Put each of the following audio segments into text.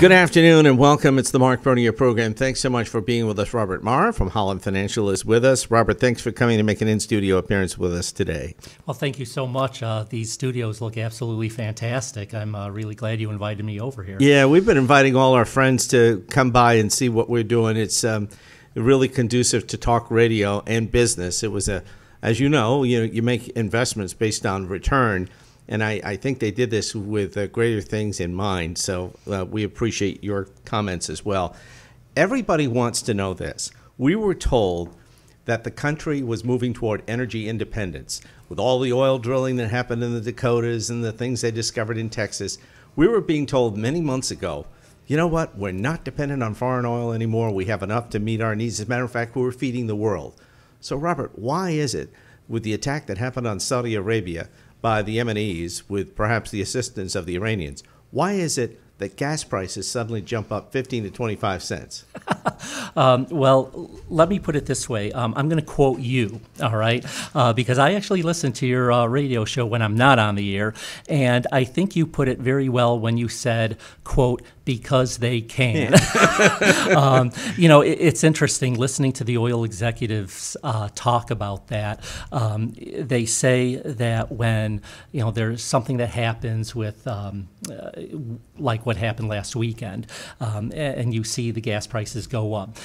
Good afternoon and welcome. It's the Mark Bernier program. Thanks so much for being with us. Robert Marr from Holland Financial is with us. Robert, thanks for coming and making an in-studio appearance with us today. Well, thank you so much. These studios look absolutely fantastic. I'm really glad you invited me over here. Yeah, we've been inviting all our friends to come by and see what we're doing. It's really conducive to talk radio and business. It was as you know, you make investments based on return. And I think they did this with greater things in mind. So we appreciate your comments as well. Everybody wants to know this. We were told that the country was moving toward energy independence. With all the oil drilling that happened in the Dakotas and the things they discovered in Texas, we were being told many months ago, you know what, we're not dependent on foreign oil anymore. We have enough to meet our needs. As a matter of fact, we're feeding the world. So, Robert, why is it, with the attack that happened on Saudi Arabia by the Yemenis, with perhaps the assistance of the Iranians, why is it that gas prices suddenly jump up 15 to 25 cents? Well, let me put it this way. I'm going to quote you, all right, because I actually listen to your radio show when I'm not on the air, and I think you put it very well when you said, quote, because they can. It's interesting listening to the oil executives talk about that. They say that when there's something that happens with like what happened last weekend, and you see the gas prices go up,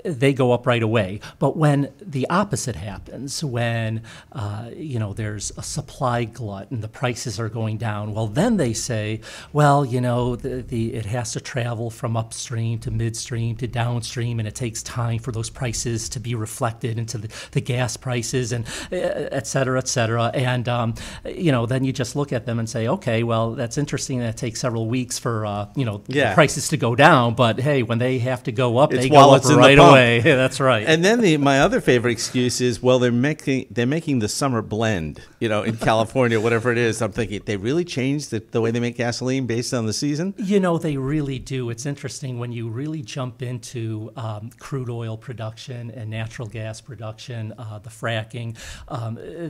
they go up right away. But when the opposite happens, when there's a supply glut and the prices are going down, well, then they say, well, it has to travel from upstream to midstream to downstream, and it takes time for those prices to be reflected into the gas prices, and et cetera, et cetera. And then you just look at them and say, okay, well, that's interesting that it takes several weeks for the prices to go down, but hey, when they have to go up, they go up right away. Yeah, that's right. And then my other favorite excuse is, well, they're making the summer blend, in California, whatever it is. I'm thinking, they really changed the way they make gasoline based on the season? They really do. It's interesting when you really jump into crude oil production and natural gas production, the fracking,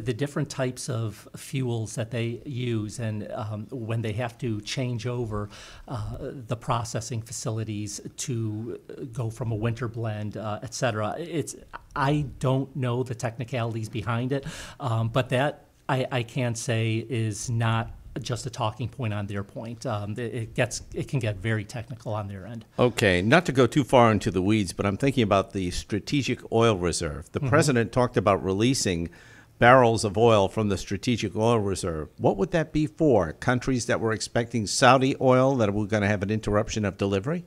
the different types of fuels that they use, and when they have to change over the processing facilities to go from a winter blend, et cetera. I don't know the technicalities behind it, but that I can say is not just a talking point on their point. It can get very technical on their end. Okay, not to go too far into the weeds, but I'm thinking about the Strategic Oil Reserve. The president talked about releasing barrels of oil from the Strategic Oil Reserve. What would that be for? Countries that were expecting Saudi oil that were going to have an interruption of delivery?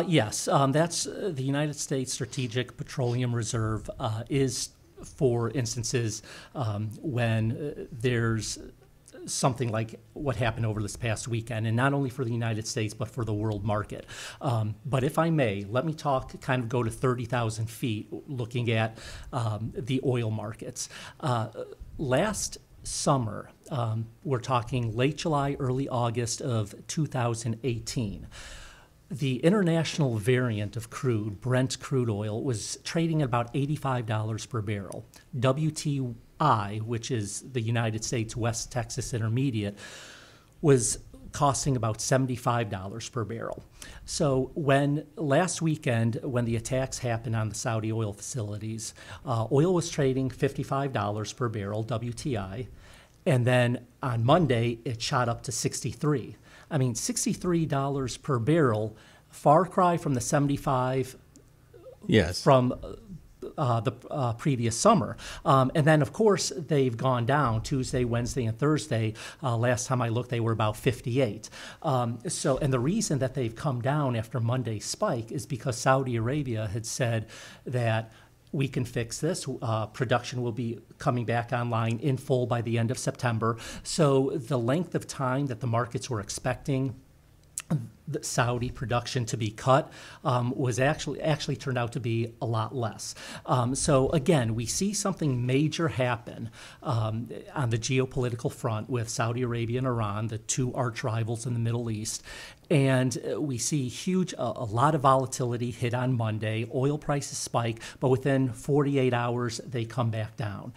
Yes, that's the United States Strategic Petroleum Reserve is for instances when there's something like what happened over this past weekend, and not only for the United States, but for the world market. But if I may, let me go to 30,000 feet, looking at the oil markets. Last summer, we're talking late July, early August of 2018, the international variant of crude, Brent crude oil, was trading at about $85 per barrel. WTI, which is the United States West Texas Intermediate, was costing about $75 per barrel. So last weekend, when the attacks happened on the Saudi oil facilities, oil was trading $55 per barrel, WTI, and then on Monday, it shot up to $63. I mean, $63 per barrel, far cry from the 75 from the previous summer. And then, of course, they've gone down Tuesday, Wednesday, and Thursday. Last time I looked, they were about 58. And the reason that they've come down after Monday's spike is because Saudi Arabia had said that we can fix this. Production will be coming back online in full by the end of September. So the length of time that the markets were expecting the Saudi production to be cut was actually turned out to be a lot less. So again, we see something major happen on the geopolitical front with Saudi Arabia and Iran, the two arch rivals in the Middle East. And we see a lot of volatility hit on Monday. Oil prices spike, but within 48 hours, they come back down.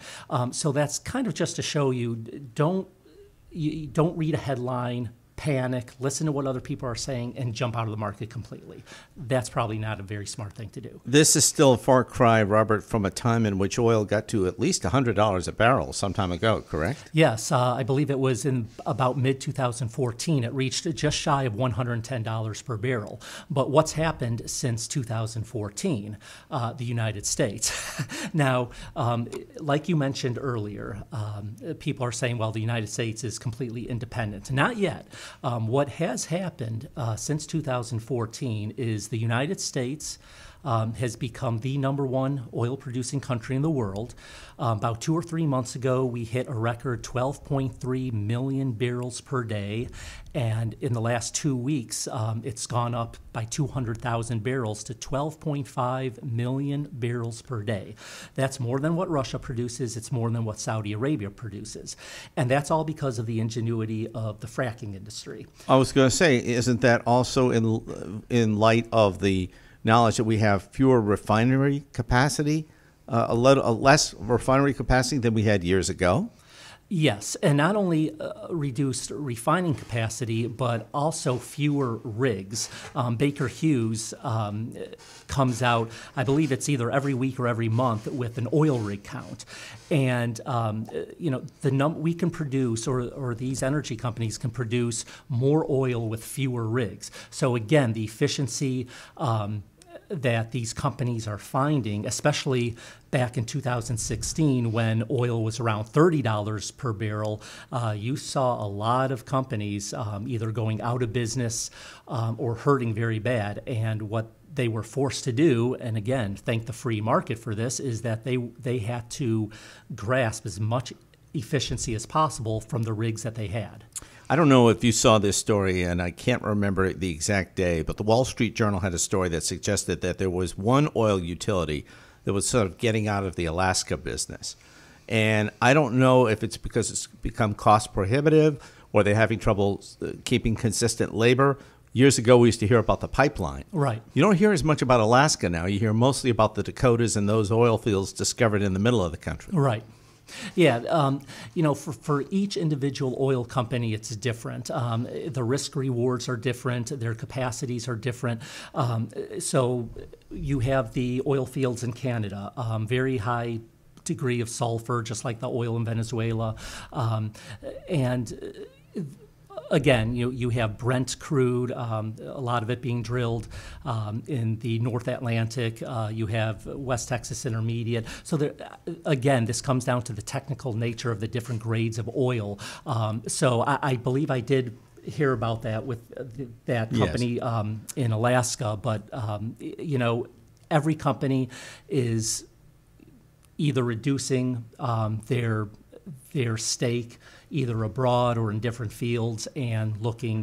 So that's kind of just to show you, don't read a headline panic, listen to what other people are saying, and jump out of the market completely. That's probably not a very smart thing to do. This is still a far cry, Robert, from a time in which oil got to at least $100 a barrel some time ago, correct? Yes, I believe it was in about mid-2014. It reached just shy of $110 per barrel. But what's happened since 2014? The United States. Now, like you mentioned earlier, people are saying, well, the United States is completely independent. Not yet. What has happened since 2014 is the United States has become the #1 oil-producing country in the world. About 2 or 3 months ago, we hit a record 12.3 million barrels per day, and in the last 2 weeks, it's gone up by 200,000 barrels to 12.5 million barrels per day. That's more than what Russia produces. It's more than what Saudi Arabia produces, and that's all because of the ingenuity of the fracking industry. I was going to say, isn't that also in light of the knowledge that we have fewer refinery capacity, a less refinery capacity than we had years ago? Yes, and not only reduced refining capacity, but also fewer rigs. Baker Hughes comes out, I believe it's either every week or every month, with an oil rig count. And, we can produce, or these energy companies can produce more oil with fewer rigs. So again, the efficiency that these companies are finding, especially back in 2016 when oil was around $30 per barrel, you saw a lot of companies either going out of business or hurting very bad. And what they were forced to do, and again, thank the free market for this, is that they had to grasp as much efficiency as possible from the rigs that they had. I don't know if you saw this story, and I can't remember the exact day, but the Wall Street Journal had a story that suggested that there was one oil utility that was sort of getting out of the Alaska business. And I don't know if it's because it's become cost prohibitive or they're having trouble keeping consistent labor. Years ago, we used to hear about the pipeline. Right. You don't hear as much about Alaska now. You hear mostly about the Dakotas and those oil fields discovered in the middle of the country. Right. Yeah, for each individual oil company, it's different. The risk rewards are different. Their capacities are different. So you have the oil fields in Canada, very high degree of sulfur, just like the oil in Venezuela. Again, you have Brent crude, a lot of it being drilled in the North Atlantic. You have West Texas Intermediate. So again, this comes down to the technical nature of the different grades of oil. So I believe I did hear about that with that company in Alaska. But, every company is either reducing their stake either abroad or in different fields and looking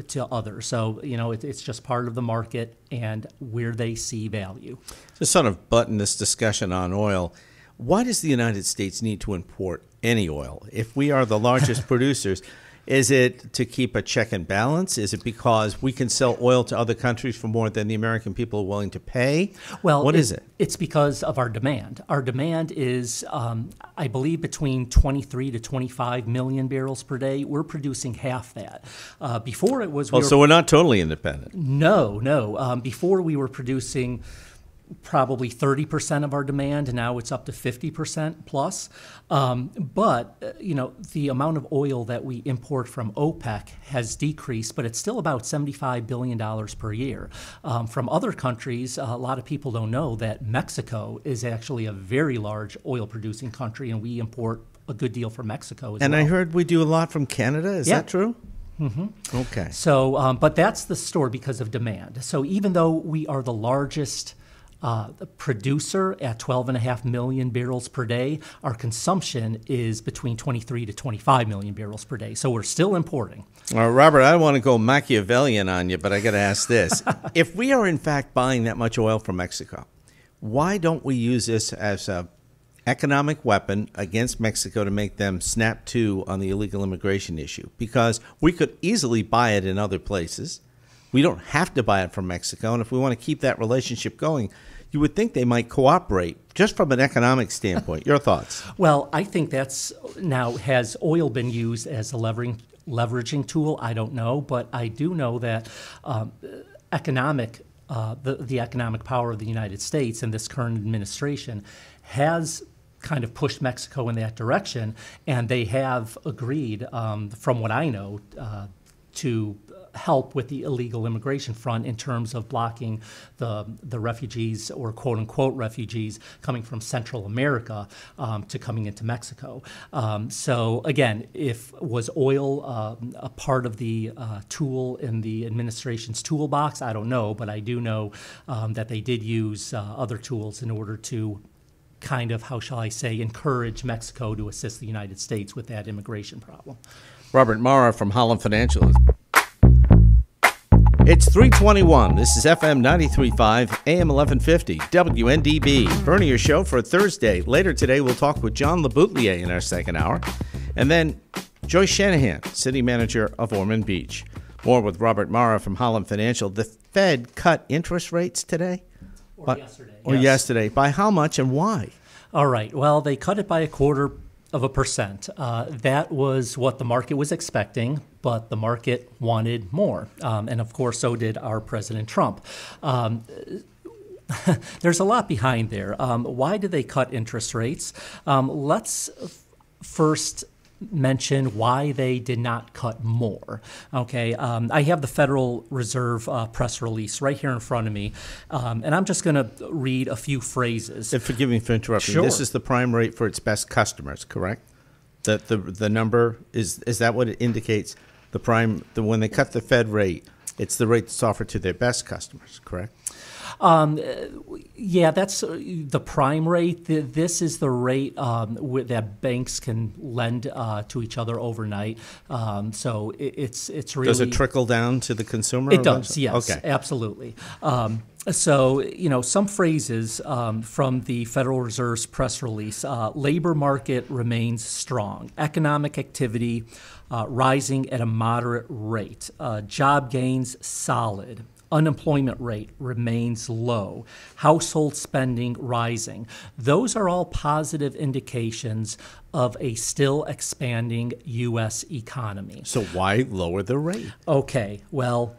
to others. So, it's just part of the market and where they see value. To sort of button this discussion on oil, why does the United States need to import any oil? If we are the largest producers, is it to keep a check and balance? Is it because we can sell oil to other countries for more than the American people are willing to pay? Well, what is it? It's because of our demand. Our demand is, I believe, between 23 to 25 million barrels per day. We're producing half that. Before it was... So we're not totally independent. No. Before we were producing probably 30% of our demand, and now it's up to 50% plus. But the amount of oil that we import from OPEC has decreased, but it's still about $75 billion per year. From other countries, a lot of people don't know that Mexico is actually a very large oil-producing country, and we import a good deal from Mexico as well. And I heard we do a lot from Canada. Is that true? Mm-hmm. Okay. So, but that's the story because of demand. So even though we are the largest producer at 12.5 million barrels per day, our consumption is between 23 to 25 million barrels per day. So we're still importing. Robert, I don't want to go Machiavellian on you, but I got to ask this. If we are in fact buying that much oil from Mexico, why don't we use this as an economic weapon against Mexico to make them snap to on the illegal immigration issue? Because we could easily buy it in other places. We don't have to buy it from Mexico. And if we want to keep that relationship going, you would think they might cooperate just from an economic standpoint. Your thoughts? Well, I think that's now, has oil been used as a leveraging tool, I don't know, but I do know that the economic power of the United States and this current administration has kind of pushed Mexico in that direction, and they have agreed, from what I know, to help with the illegal immigration front in terms of blocking the refugees, or quote unquote refugees, coming from Central America to coming into Mexico. So again, was oil a part of the tool in the administration's toolbox? I don't know, but I do know that they did use other tools in order to kind of, how shall I say, encourage Mexico to assist the United States with that immigration problem. Robert Mara from Holland Financial. It's 3:21. This is FM 93.5, AM 1150, WNDB. Bernier Show for Thursday. Later today, we'll talk with John LeBoutelier in our second hour. And then Joyce Shanahan, City Manager of Ormond Beach. More with Robert Mara from Holland Financial. The Fed cut interest rates today? Yesterday. By how much and why? All right. Well, they cut it by 0.25%. That was what the market was expecting, but the market wanted more. And of course, so did our President Trump. There's a lot behind there. Why did they cut interest rates? Let's first mention why they did not cut more. Okay, I have the Federal Reserve press release right here in front of me, and I'm just going to read a few phrases. And forgive me for interrupting. Sure. This is the prime rate for its best customers, correct? The number is that what it indicates? The prime, when they cut the Fed rate, it's the rate that's offered to their best customers, correct? Yeah, that's the prime rate. This is the rate that banks can lend to each other overnight. So it's really. Does it trickle down to the consumer? It does, yes, okay. Absolutely. So, some phrases from the Federal Reserve's press release. Labor market remains strong. Economic activity rising at a moderate rate. Job gains solid. Unemployment rate remains low. Household spending rising. Those are all positive indications of a still expanding U.S. economy. So why lower the rate? Okay, well,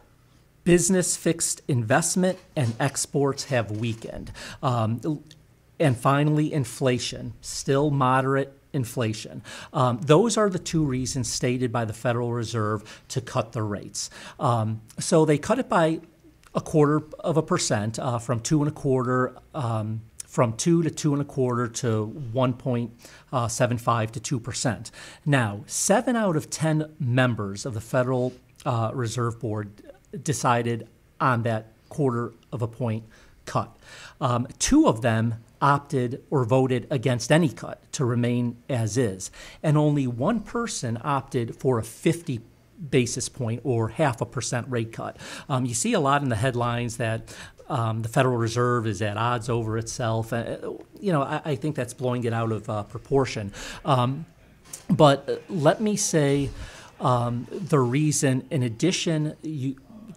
business fixed investment and exports have weakened. And finally, inflation, still moderate inflation. Those are the two reasons stated by the Federal Reserve to cut the rates. So they cut it by 0.25%, from 2.25%, from 2 to 2.25% to 1.75 to 2%. Now, 7 out of 10 members of the Federal Reserve Board decided on that 0.25 point cut. 2 of them opted or voted against any cut to remain as is, and only 1 person opted for a 50 basis point or 0.5% rate cut. You see a lot in the headlines that the Federal Reserve is at odds over itself. I think that's blowing it out of proportion. But let me say the reason, in addition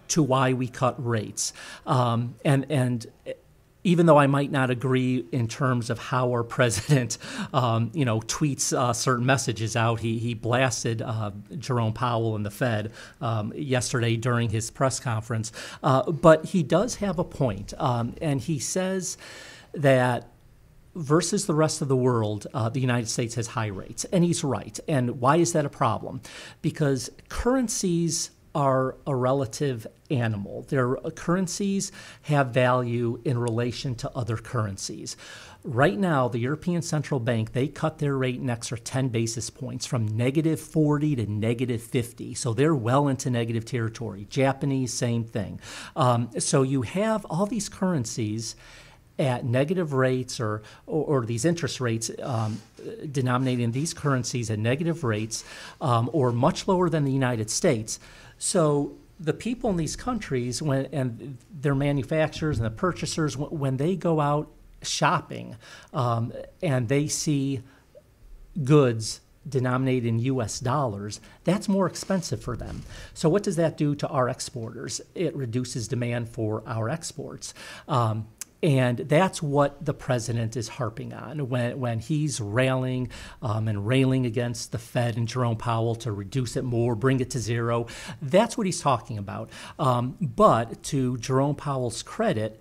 to why we cut rates, and even though I might not agree in terms of how our president, tweets certain messages out, he blasted Jerome Powell and the Fed yesterday during his press conference. But he does have a point, and he says that versus the rest of the world, the United States has high rates, and he's right. And why is that a problem? Because currencies are a relative animal. Their currencies have value in relation to other currencies. Right now, the European Central Bank, they cut their rate an extra 10 basis points from -40 to -50. So they're well into negative territory. Japanese, same thing. So you have all these currencies at negative rates or these interest rates denominated in these currencies at negative rates or much lower than the United States. So the people in these countries, and their manufacturers and the purchasers, when they go out shopping and they see goods denominated in U.S. dollars, that's more expensive for them. So what does that do to our exporters? It reduces demand for our exports. And that's what the president is harping on when he's railing and railing against the Fed and Jerome Powell to reduce it more, bring it to zero. That's what he's talking about. But to Jerome Powell's credit,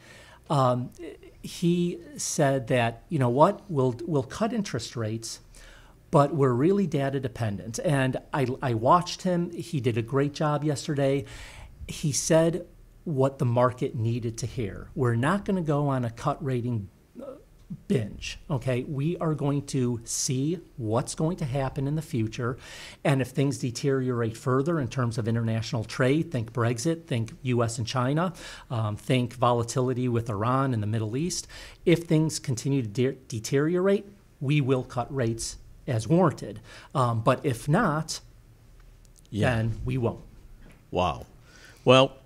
he said that, you know what, we'll cut interest rates, but we're really data dependent. And I watched him. He did a great job yesterday. He said what the market needed to hear. We're not going to go on a cut rating binge, okay? We are going to see what's going to happen in the future, and if things deteriorate further in terms of international trade, think Brexit, think U.S. and China, think volatility with Iran and the Middle East. If things continue to deteriorate, we will cut rates as warranted. But if not, then we won't. Wow. Well,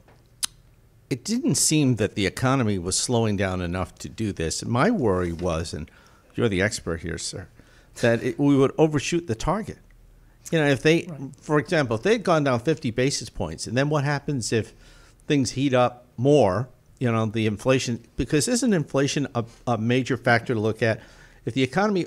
it didn't seem that the economy was slowing down enough to do this. And my worry was, and you're the expert here, sir, that we would overshoot the target. You know, if they, for example, if they had gone down 50 basis points, and then what happens if things heat up more, you know, the inflation, because isn't inflation a major factor to look at? If the economy,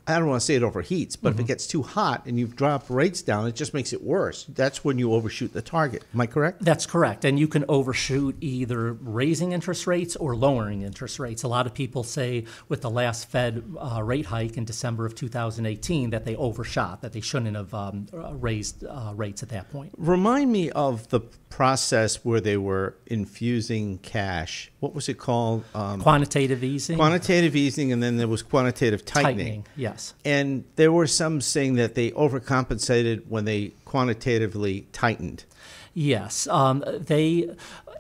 I don't want to say it overheats, but if it gets too hot and you've dropped rates down, it just makes it worse. That's when you overshoot the target. Am I correct? That's correct. And you can overshoot either raising interest rates or lowering interest rates. A lot of people say with the last Fed rate hike in December of 2018 that they overshot, that they shouldn't have raised rates at that point. Remind me of the process where they were infusing cash. What was it called? Quantitative easing. Quantitative easing, and then there was quantitative tightening. Yes. And there were some saying that they overcompensated when they quantitatively tightened. Yes.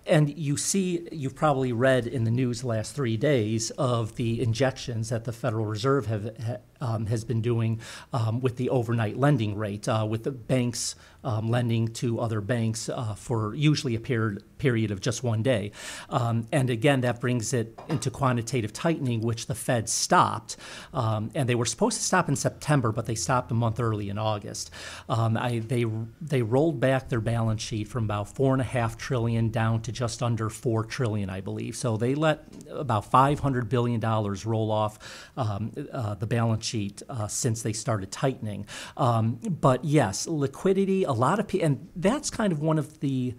And you've probably read in the news the last 3 days of the injections that the Federal Reserve has been doing with the overnight lending rate, with the banks lending to other banks for usually a period of just 1 day. And again, that brings it into quantitative tightening, which the Fed stopped. And they were supposed to stop in September, but they stopped a month early in August. They rolled back their balance sheet from about $4.5 trillion down to just under $4 trillion, I believe. So they let about $500 billion roll off the balance sheet since they started tightening. But yes, liquidity, a lot of people, and that's kind of one of the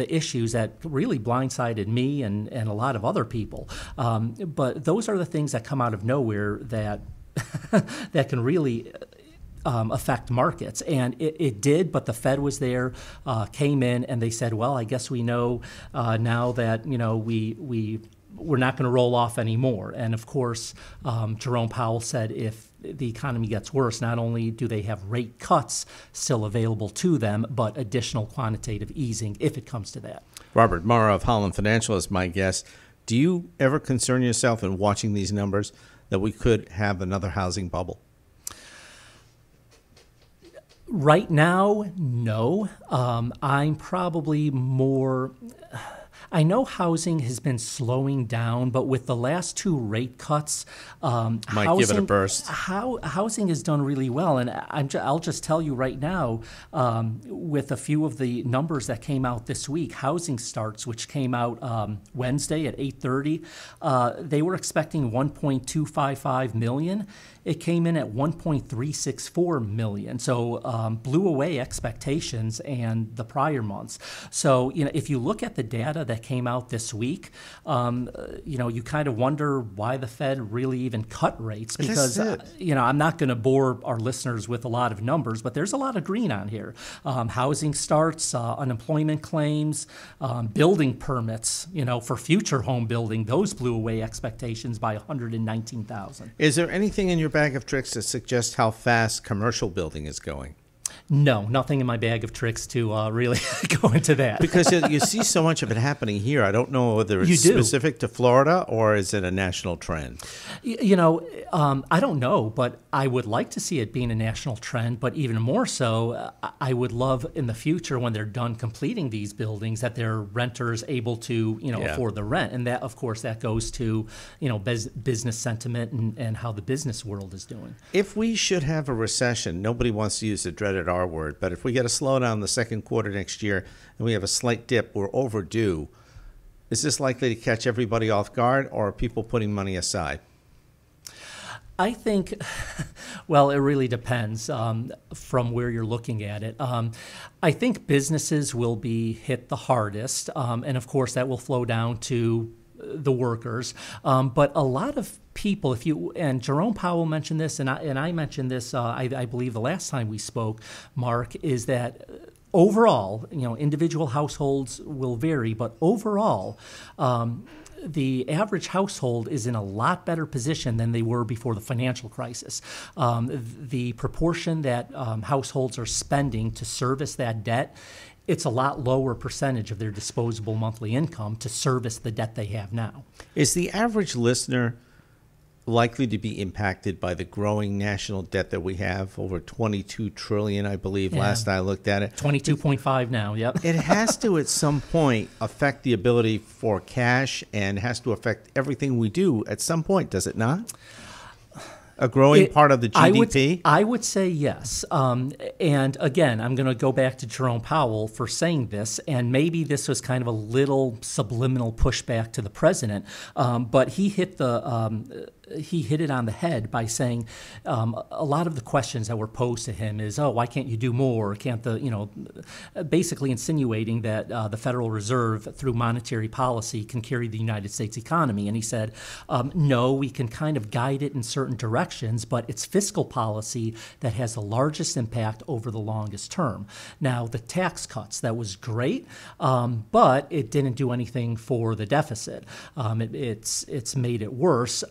issues that really blindsided me and a lot of other people. But those are the things that come out of nowhere that that can really affect markets. And it did, but the Fed was there, came in, and they said, well, I guess we know now that, you know, we're not going to roll off anymore. And of course, Jerome Powell said if the economy gets worse, not only do they have rate cuts still available to them, but additional quantitative easing if it comes to that. Robert Morra of Holland Financial is my guest. Do you ever concern yourself in watching these numbers that we could have another housing bubble? Right now, no. I'm probably more... I know housing has been slowing down, but with the last two rate cuts, give it a burst. Housing has done really well. And I'll just tell you right now, with a few of the numbers that came out this week, housing starts, which came out Wednesday at 8:30, they were expecting 1.255 million. It came in at 1.364 million, so blew away expectations and the prior months. So, you know, if you look at the data that came out this week, you know, you kind of wonder why the Fed really even cut rates, because, you know, I'm not going to bore our listeners with a lot of numbers, but there's a lot of green on here. Housing starts, unemployment claims, building permits, you know, for future home building, those blew away expectations by 119,000. Is there anything in your bag of tricks that suggests how fast commercial building is going? No, nothing in my bag of tricks to really go into that. Because you see so much of it happening here. I don't know whether it's specific to Florida or is it a national trend? You know, I don't know, but I would like to see it being a national trend. But even more so, I would love in the future when they're done completing these buildings that their renters able to, you know, afford the rent. And that, of course, that goes to, you know, business sentiment and how the business world is doing. If we should have a recession, nobody wants to use the dreaded R word, but if we get a slowdown in the second quarter next year and we have a slight dip, we're overdue. Is this likely to catch everybody off guard, or are people putting money aside? I think, well, it really depends from where you're looking at it. I think businesses will be hit the hardest, and of course that will flow down to the workers. But a lot of people, and Jerome Powell mentioned this, and I mentioned this, I believe the last time we spoke, Mark, is that overall, individual households will vary, but overall, the average household is in a lot better position than they were before the financial crisis. The proportion that households are spending to service that debt, it's a lot lower percentage of their disposable monthly income to service the debt they have now. Is the average listener likely to be impacted by the growing national debt that we have, over $22 trillion, I believe, last I looked at it? 22.5 now, yep. It has to, at some point, affect the ability for cash and has to affect everything we do at some point, does it not? A growing part of the GDP? I would say yes. And again, I'm going to go back to Jerome Powell for saying this, and maybe this was kind of a little subliminal pushback to the president, but he hit it on the head by saying a lot of the questions that were posed to him is, oh, why can't you do more? Can't basically insinuating that the Federal Reserve, through monetary policy, can carry the United States economy. And he said, no, we can kind of guide it in certain directions, but it's fiscal policy that has the largest impact over the longest term. Now, the tax cuts, that was great, but it didn't do anything for the deficit. It's made it worse.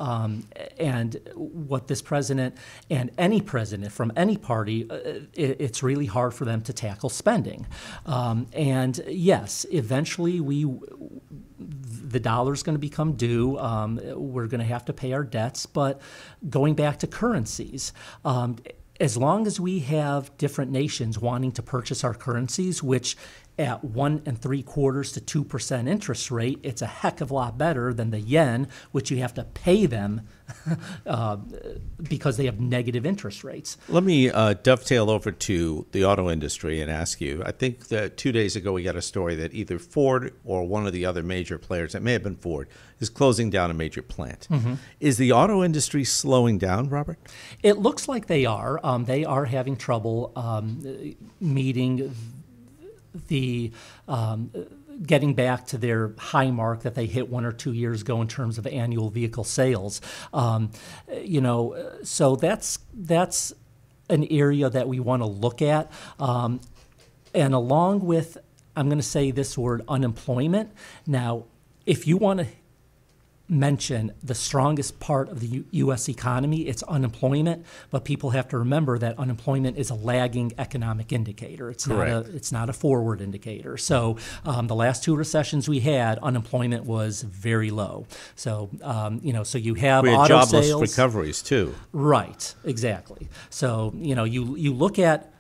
And what this president and any president from any party, it's really hard for them to tackle spending. And yes, eventually the dollar's going to become due. We're going to have to pay our debts. But going back to currencies, as long as we have different nations wanting to purchase our currencies, which at 1 3/4 to 2% interest rate, it's a heck of a lot better than the yen, which you have to pay them because they have negative interest rates. Let me dovetail over to the auto industry and ask you. I think that 2 days ago we got a story that either Ford or one of the other major players, it may have been Ford, is closing down a major plant. Mm-hmm. Is the auto industry slowing down, Robert? It looks like they are. They are having trouble meeting the getting back to their high mark that they hit 1 or 2 years ago in terms of annual vehicle sales. So that's an area that we want to look at. And along with, I'm going to say this word, unemployment. Now, if you want to mention the strongest part of the U.S. economy, it's unemployment, but people have to remember that unemployment is a lagging economic indicator. It's not a forward indicator. So the last 2 recessions we had, unemployment was very low. So so you have we had auto jobless sales, recoveries too. Right, exactly. So you look at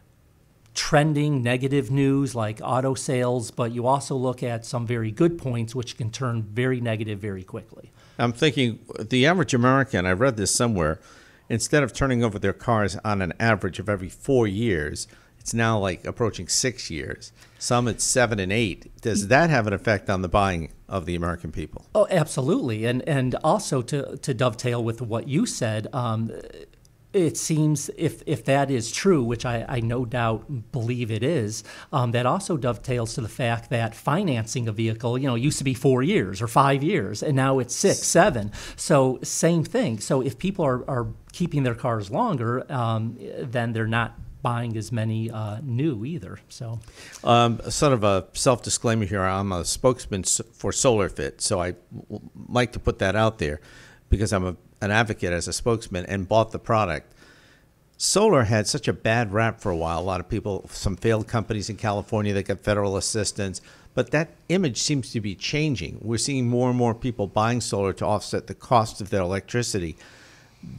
trending negative news like auto sales, but you also look at some very good points which can turn very negative very quickly. I'm thinking the average American, I read this somewhere, instead of turning over their cars on an average of every 4 years, it's now like approaching 6 years. Some it's 7 and 8. Does that have an effect on the buying of the American people? Oh, absolutely. And also to dovetail with what you said, it seems if that is true, which I no doubt believe it is, that also dovetails to the fact that financing a vehicle, used to be 4 years or 5 years, and now it's 6, 7. So same thing. So if people are keeping their cars longer, then they're not buying as many new either. So, sort of a self-disclaimer here. I'm a spokesman for SolarFit, so I like to put that out there because I'm an advocate as a spokesman and bought the product. Solar had such a bad rap for a while. A lot of people, some failed companies in California that got federal assistance, but that image seems to be changing. We're seeing more and more people buying solar to offset the cost of their electricity.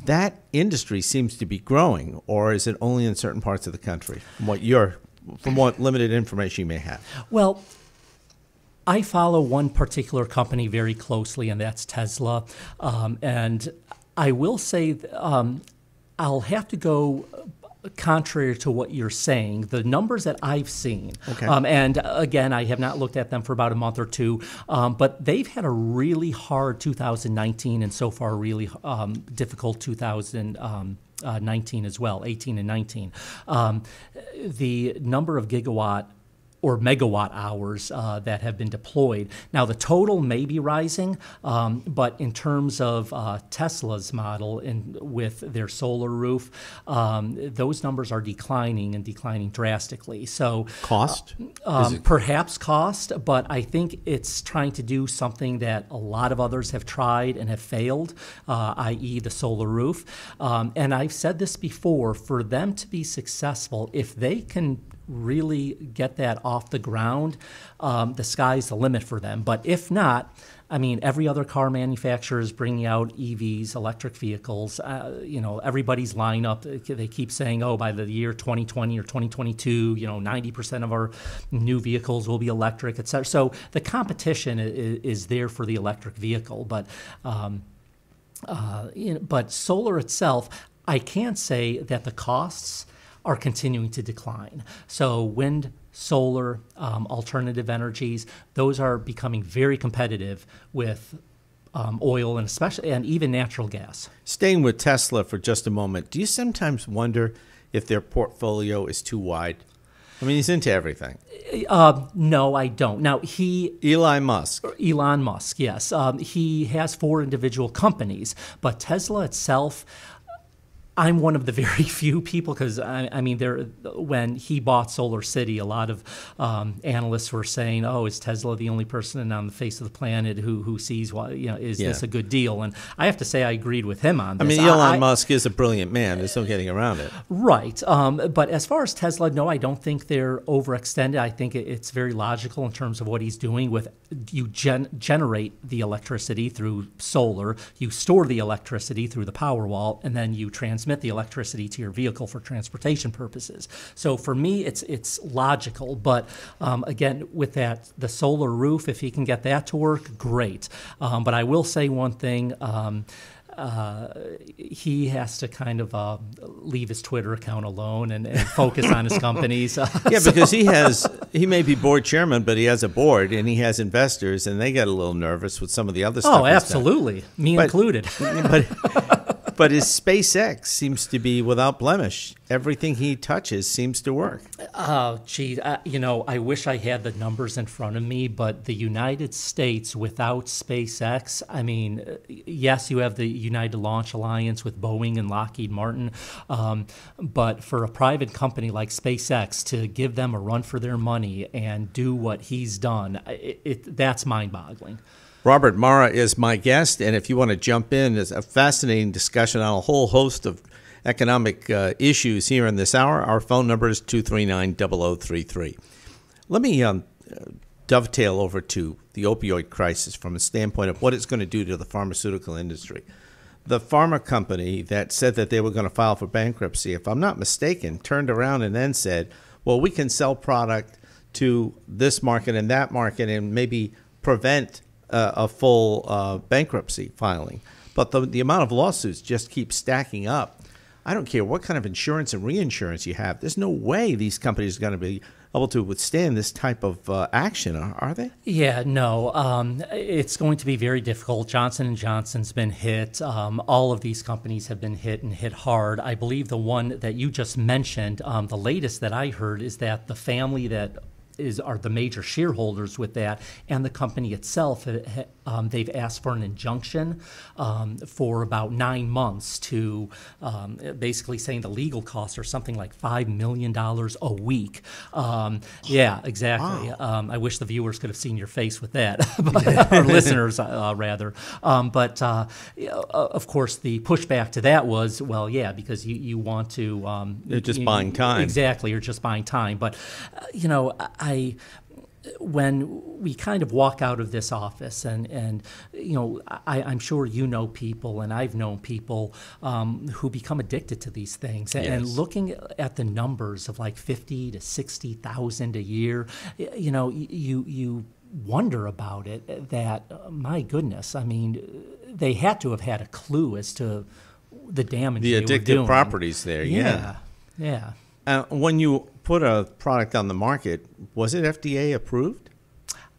That industry seems to be growing, or is it only in certain parts of the country, from what limited information you may have? Well, I follow one particular company very closely, and that's Tesla. And I will say I'll have to go contrary to what you're saying, the numbers that I've seen, Okay. and again, I have not looked at them for about a month or two, but they've had a really hard 2019 and so far really difficult 2019 as well, 18 and 19. The number of gigawatt or megawatt hours that have been deployed. Now, the total may be rising, but in terms of Tesla's model with their solar roof, those numbers are declining and declining drastically. So Cost? perhaps cost, but I think it's trying to do something that a lot of others have tried and have failed, i.e. the solar roof. And I've said this before, for them to be successful, if they can really get that off the ground, the sky's the limit for them. But if not, I mean, every other car manufacturer is bringing out EVs, electric vehicles. Everybody's lineup. They keep saying, oh, by the year 2020 or 2022, 90% of our new vehicles will be electric, et cetera. So the competition is there for the electric vehicle. But solar itself, I can't say that the costs are continuing to decline. So wind, solar, alternative energies, those are becoming very competitive with oil and even natural gas. Staying with Tesla for just a moment, do you sometimes wonder if their portfolio is too wide? I mean, he's into everything. No, I don't. Now, Elon Musk, yes. He has 4 individual companies, but Tesla itself, I'm one of the very few people, because when he bought Solar City, a lot of analysts were saying, "Oh, is Tesla the only person on the face of the planet who sees this a good deal?" And I have to say, I agreed with him on this. I mean, Elon Musk is a brilliant man. There's no getting around it. Right. But as far as Tesla, no, I don't think they're overextended. I think it's very logical in terms of what he's doing. With you generate the electricity through solar, you store the electricity through the Powerwall, and then you transmit the electricity to your vehicle for transportation purposes. So for me, it's logical. But again, with the solar roof, if he can get that to work, great. But I will say one thing. He has to kind of leave his Twitter account alone and focus on his companies. Because he may be board chairman, but he has a board and he has investors, and they get a little nervous with some of the other stuff. Oh, absolutely, me included. But his SpaceX seems to be without blemish. Everything he touches seems to work. Oh, gee, I wish I had the numbers in front of me, but the United States without SpaceX, I mean, yes, you have the United Launch Alliance with Boeing and Lockheed Martin, but for a private company like SpaceX to give them a run for their money and do what he's done, that's mind-boggling. Robert Morra is my guest, and if you want to jump in, there's a fascinating discussion on a whole host of economic issues here in this hour. Our phone number is 239-0033. Let me dovetail over to the opioid crisis from a standpoint of what it's going to do to the pharmaceutical industry. The pharma company that said that they were going to file for bankruptcy, if I'm not mistaken, turned around and then said, well, we can sell product to this market and that market and maybe prevent a full bankruptcy filing. But the amount of lawsuits just keeps stacking up. I don't care what kind of insurance and reinsurance you have. There's no way these companies are going to be able to withstand this type of action, are they? Yeah, no. It's going to be very difficult. Johnson & Johnson's been hit. All of these companies have been hit and hit hard. I believe the one that you just mentioned, the latest that I heard is that the family that are the major shareholders with that, and the company itself, they've asked for an injunction for about 9 months to basically saying the legal costs are something like $5 million a week. Yeah, exactly. Wow. I wish the viewers could have seen your face with that, or listeners rather. But of course, the pushback to that was, well, yeah, because you want to. You're just buying time. Exactly, you're just buying time. But when we kind of walk out of this office and I'm sure you know people, and I've known people who become addicted to these things. Yes. And looking at the numbers of like 50 to 60,000 a year, you wonder about it, that, my goodness, I mean, they had to have had a clue as to the damage the they were doing. addictive properties there. Yeah. Yeah. When you put a product on the market, was it FDA approved?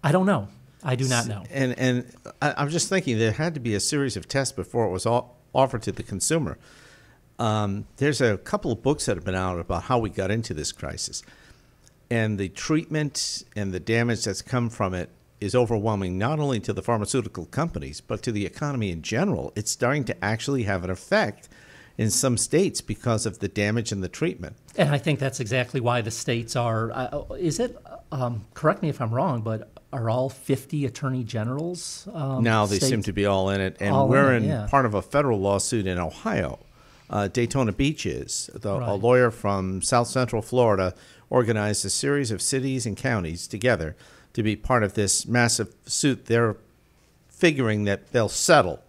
I don't know. I do not know. And I'm just thinking there had to be a series of tests before it was offered to the consumer. There's a couple of books that have been out about how we got into this crisis. And the treatment and the damage that's come from it is overwhelming, not only to the pharmaceutical companies, but to the economy in general. It's starting to actually have an effect in some states because of the damage and the treatment. And I think that's exactly why the states are, correct me if I'm wrong, but are all 50 attorney generals? Now they seem to be all in it. And All we're in it, in yeah. part of a federal lawsuit in Ohio. Daytona Beach is. A Right. lawyer from South Central Florida organized a series of cities and counties together to be part of this massive suit. They're figuring that they'll settle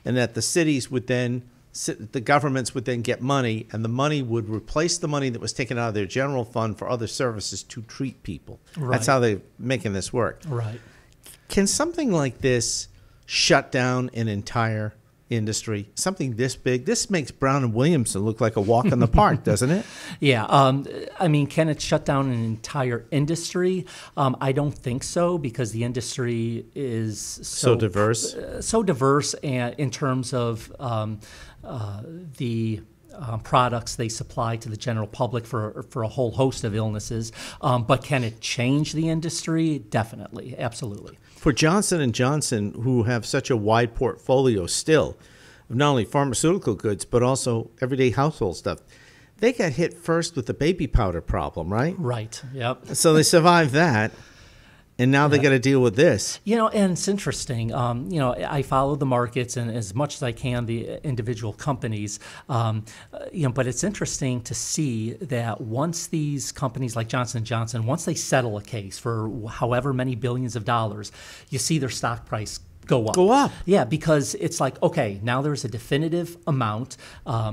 and that the cities would then, the governments would then get money, and the money would replace the money that was taken out of their general fund for other services to treat people. Right. That's how they're making this work. Right. Can something like this shut down an entire industry? Something this big? This makes Brown and Williamson look like a walk in the park, doesn't it? Yeah. I mean, can it shut down an entire industry? I don't think so, because the industry is So diverse. So diverse, and in terms of the products they supply to the general public for a whole host of illnesses. But can it change the industry? Definitely, absolutely. For Johnson & Johnson, who have such a wide portfolio still of not only pharmaceutical goods, but also everyday household stuff, they got hit first with the baby powder problem, right? Right. Yep. So they survived that, and now they got to deal with this. You know, and it's interesting. I follow the markets and as much as I can the individual companies. But it's interesting to see that once these companies like Johnson & Johnson, once they settle a case for however many billions of dollars, you see their stock price go up. Go up. Yeah, because it's like, okay, now there's a definitive amount.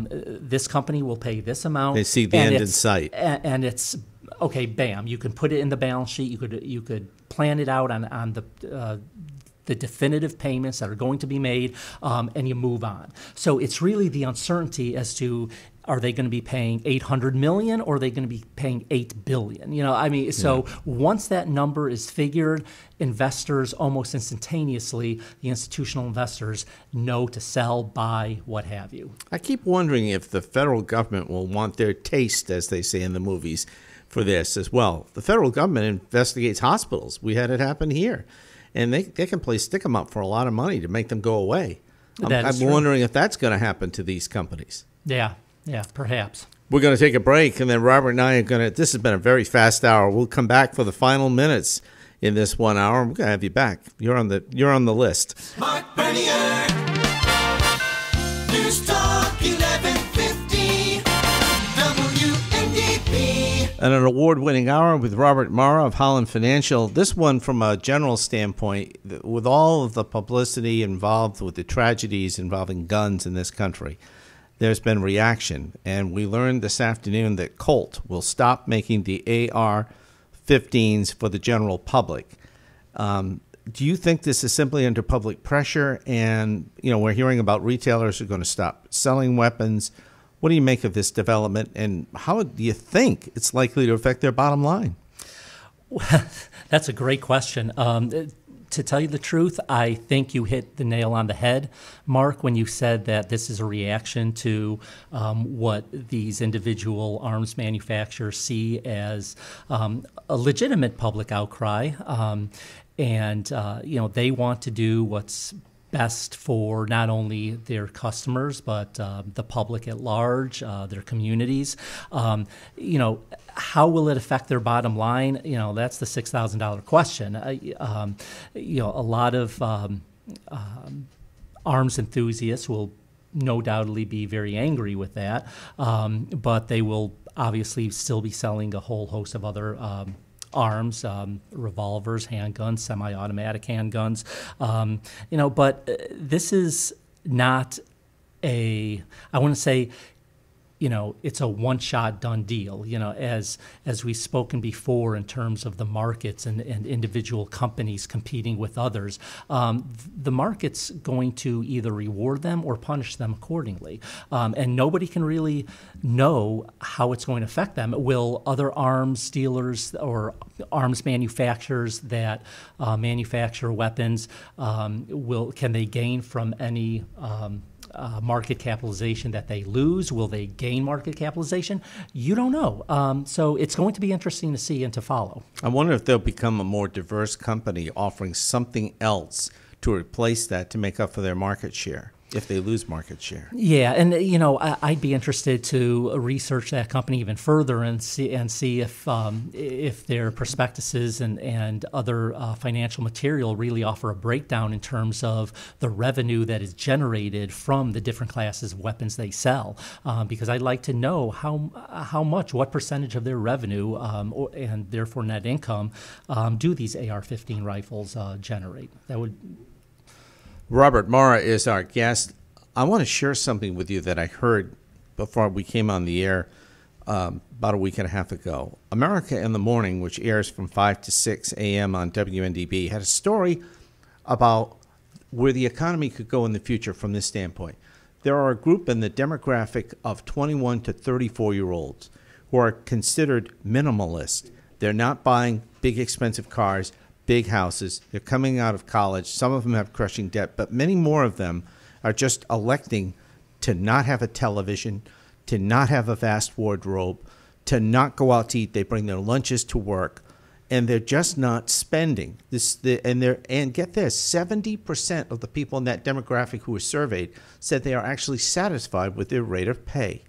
This company will pay this amount. They see the end in it's- sight. And it's okay. Bam! You can put it in the balance sheet. You could plan it out on the definitive payments that are going to be made, and you move on. So it's really the uncertainty as to, are they going to be paying $800 million or are they going to be paying $8 billion? So once that number is figured, investors almost instantaneously, the institutional investors, know to sell, buy, what have you. I keep wondering if the federal government will want their taste, as they say in the movies, for this as well. The federal government investigates hospitals. We had it happen here. And they can play stick 'em up for a lot of money to make them go away. That is I'm true. wondering if that's going to happen to these companies. Yeah, perhaps. We're going to take a break, and then Robert and I are going to, this has been a very fast hour. We'll come back for the final minutes in this 1 hour. We're going to have you back. You're on the list. Mark Bernier, News Talk 1150, WNDP. And an award-winning hour with Robert Mara of Holland Financial. This one from a general standpoint, with all of the publicity involved with the tragedies involving guns in this country, there's been reaction. And we learned this afternoon that Colt will stop making the AR-15s for the general public. Do you think this is simply under public pressure? And, we're hearing about retailers who are going to stop selling weapons. What do you make of this development, and how do you think it's likely to affect their bottom line? That's a great question. To tell you the truth, I think you hit the nail on the head, Mark, when you said that this is a reaction to what these individual arms manufacturers see as a legitimate public outcry. They want to do what's best for not only their customers, but the public at large, their communities. How will it affect their bottom line? That's the $6,000 question. A lot of arms enthusiasts will no doubtly be very angry with that, but they will obviously still be selling a whole host of other arms, revolvers, handguns, semi-automatic handguns, but this is not I want to say, it's a one-shot done deal. As we've spoken before in terms of the markets and individual companies competing with others, the market's going to either reward them or punish them accordingly. And nobody can really know how it's going to affect them. Will other arms dealers or arms manufacturers that manufacture weapons, can they gain from any market capitalization that they lose? Will they gain market capitalization? You don't know. So it's going to be interesting to see and to follow. I wonder if they'll become a more diverse company offering something else to replace that to make up for their market share if they lose market share. Yeah, and I'd be interested to research that company even further and see if their prospectuses and other financial material really offer a breakdown in terms of the revenue that is generated from the different classes of weapons they sell. Because I'd like to know what percentage of their revenue and therefore net income do these AR-15 rifles generate. That would. Robert Morra is our guest. I want to share something with you that I heard before we came on the air about a week and a half ago. America in the Morning, which airs from 5 to 6 a.m. on WNDB, had a story about where the economy could go in the future from this standpoint. There are a group in the demographic of 21 to 34-year-olds who are considered minimalist. They're not buying big, expensive cars, big houses. They're coming out of college. Some of them have crushing debt, but many more of them are just electing to not have a television, to not have a vast wardrobe, to not go out to eat. They bring their lunches to work, and they're just not spending. And get this, 70% of the people in that demographic who were surveyed said they are actually satisfied with their rate of pay.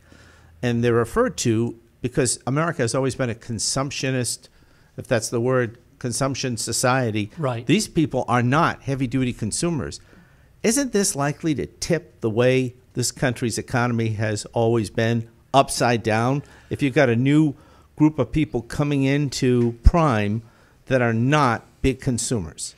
And they're referred to because America has always been a consumptionist, if that's the word, consumption society. Right. These people are not heavy-duty consumers. Isn't this likely to tip the way this country's economy has always been upside down? If you've got a new group of people coming into prime that are not big consumers.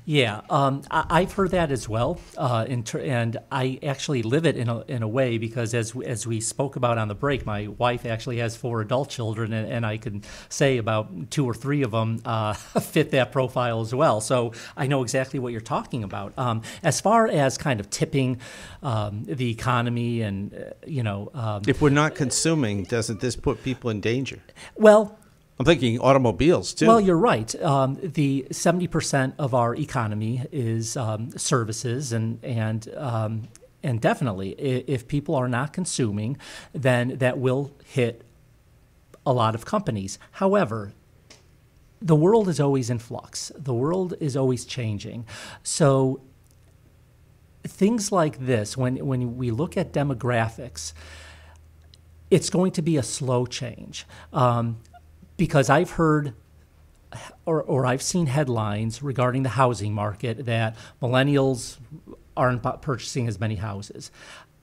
Yeah, I've heard that as well, and I actually live it in a way because as we spoke about on the break, my wife actually has 4 adult children, and I can say about 2 or 3 of them fit that profile as well. So I know exactly what you're talking about. As far as kind of tipping the economy, and if we're not consuming, doesn't this put people in danger? Well. I'm thinking automobiles, too. Well, you're right. The 70% of our economy is services, and definitely, if people are not consuming, then that will hit a lot of companies. However, the world is always in flux. The world is always changing. So things like this, when we look at demographics, it's going to be a slow change. Because I've heard or I've seen headlines regarding the housing market that millennials aren't purchasing as many houses.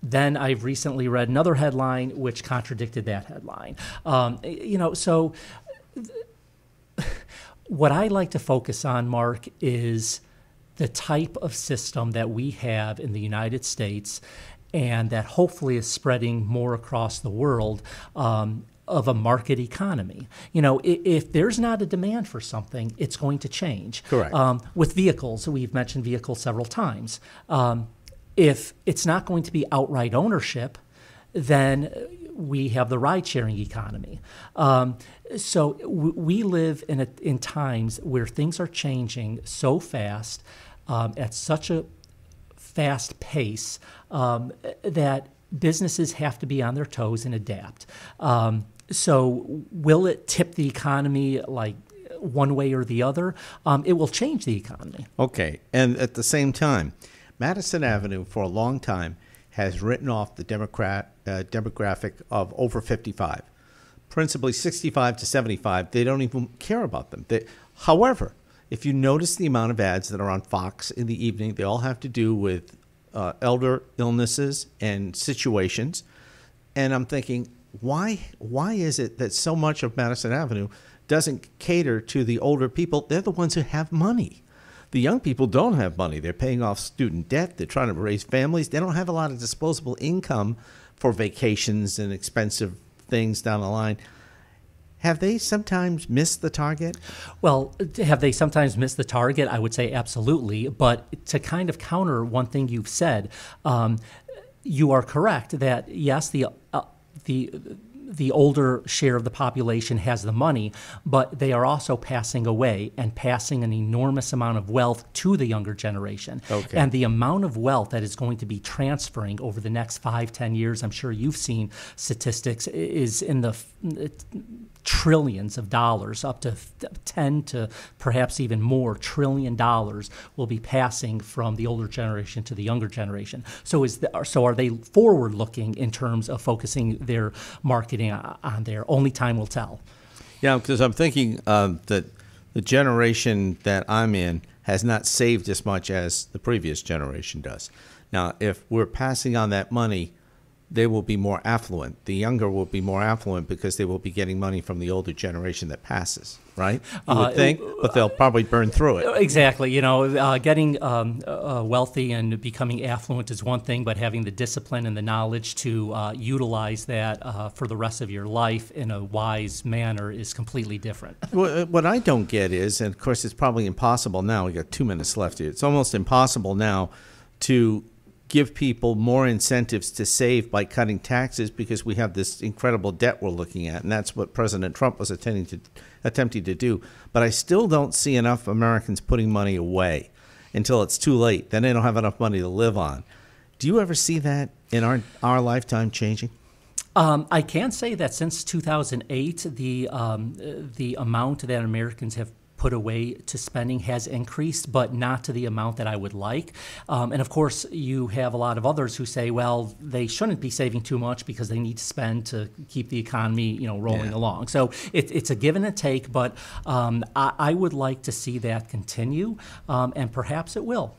Then I've recently read another headline which contradicted that headline. So what I like to focus on, Mark, is the type of system that we have in the United States and that hopefully is spreading more across the world, of a market economy. If there's not a demand for something, it's going to change. Correct. With vehicles, we've mentioned vehicles several times. If it's not going to be outright ownership, then we have the ride-sharing economy. So we live in times where things are changing so fast, at such a fast pace, that businesses have to be on their toes and adapt. So will it tip the economy like one way or the other? It will change the economy. Okay. And at the same time, Madison Avenue for a long time has written off the demographic of over 55, principally 65 to 75. They don't even care about them. However, if you notice the amount of ads that are on Fox in the evening, they all have to do with elder illnesses and situations. And I'm thinking, why is it that so much of Madison Avenue doesn't cater to the older people? They're the ones who have money. The young people don't have money. They're paying off student debt. They're trying to raise families. They don't have a lot of disposable income, for vacations and expensive things down the line. Have they sometimes missed the target? Well, have they sometimes missed the target? I would say absolutely. But to kind of counter one thing you've said, you are correct that yes, the older share of the population has the money, but they are also passing away and passing an enormous amount of wealth to the younger generation. Okay. And the amount of wealth that is going to be transferring over the next 5-10 years, I'm sure you've seen statistics, is in the trillions of dollars, up to 10 to perhaps even more $trillion will be passing from the older generation to the younger generation. So are they forward looking in terms of focusing their marketing on there? Only time will tell. Yeah, because I'm thinking that the generation that I'm in has not saved as much as the previous generation does. Now, if we're passing on that money, they will be more affluent. The younger will be more affluent because they will be getting money from the older generation that passes, right? You would think, but they'll probably burn through it. Exactly. Getting wealthy and becoming affluent is one thing, but having the discipline and the knowledge to utilize that for the rest of your life in a wise manner is completely different. What I don't get is, and of course it's probably impossible now, we got 2 minutes left here, it's almost impossible now to give people more incentives to save by cutting taxes because we have this incredible debt we're looking at, and that's what President Trump was attempting to do. But I still don't see enough Americans putting money away until it's too late. Then they don't have enough money to live on. Do you ever see that in our lifetime changing? I can say that since 2008, the amount that Americans have put away to spending has increased, but not to the amount that I would like. And of course, you have a lot of others who say, well, they shouldn't be saving too much because they need to spend to keep the economy, rolling along. So it's a give and a take, but I would like to see that continue, and perhaps it will.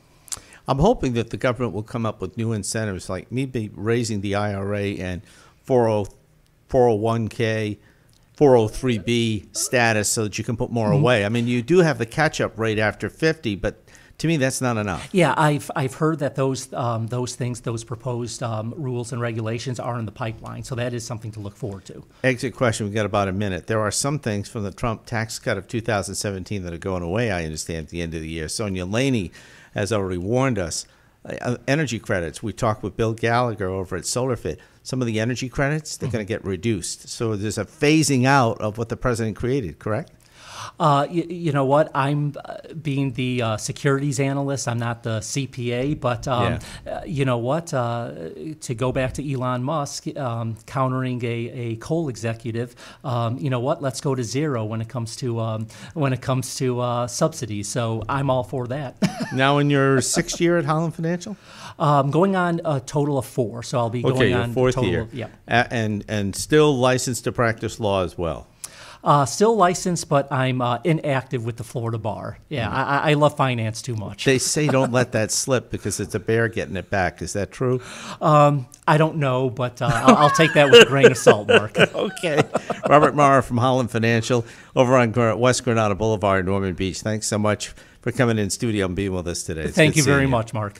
I'm hoping that the government will come up with new incentives, like maybe raising the IRA and 401k, 403b status so that you can put more away. I mean, you do have the catch-up rate after 50, but to me, that's not enough. Yeah, I've heard that those things, those proposed rules and regulations are in the pipeline, so that is something to look forward to. Exit question, we've got about a minute. There are some things from the Trump tax cut of 2017 that are going away, I understand, at the end of the year. Sonia Laney has already warned us. Energy credits, we talked with Bill Gallagher over at SolarFit. Some of the energy credits, they're going to get reduced. So there's a phasing out of what the president created, correct? You know what? I'm being the securities analyst. I'm not the CPA, but you know what? To go back to Elon Musk countering a coal executive, you know what? Let's go to zero when it comes to subsidies. So I'm all for that. Now in your 6th year at Holland Financial? Going on a total of 4, so I'll be going on your 4th total year. Of, yeah. And still licensed to practice law as well. Still licensed, but I'm inactive with the Florida bar. Yeah, I love finance too much. They say don't let that slip because it's a bear getting it back. Is that true? I don't know, but I'll take that with a grain of salt, Mark. Okay. Robert Maurer from Holland Financial over on West Granada Boulevard, Norman Beach. Thanks so much for coming in studio and being with us today. Thank you very much, Mark.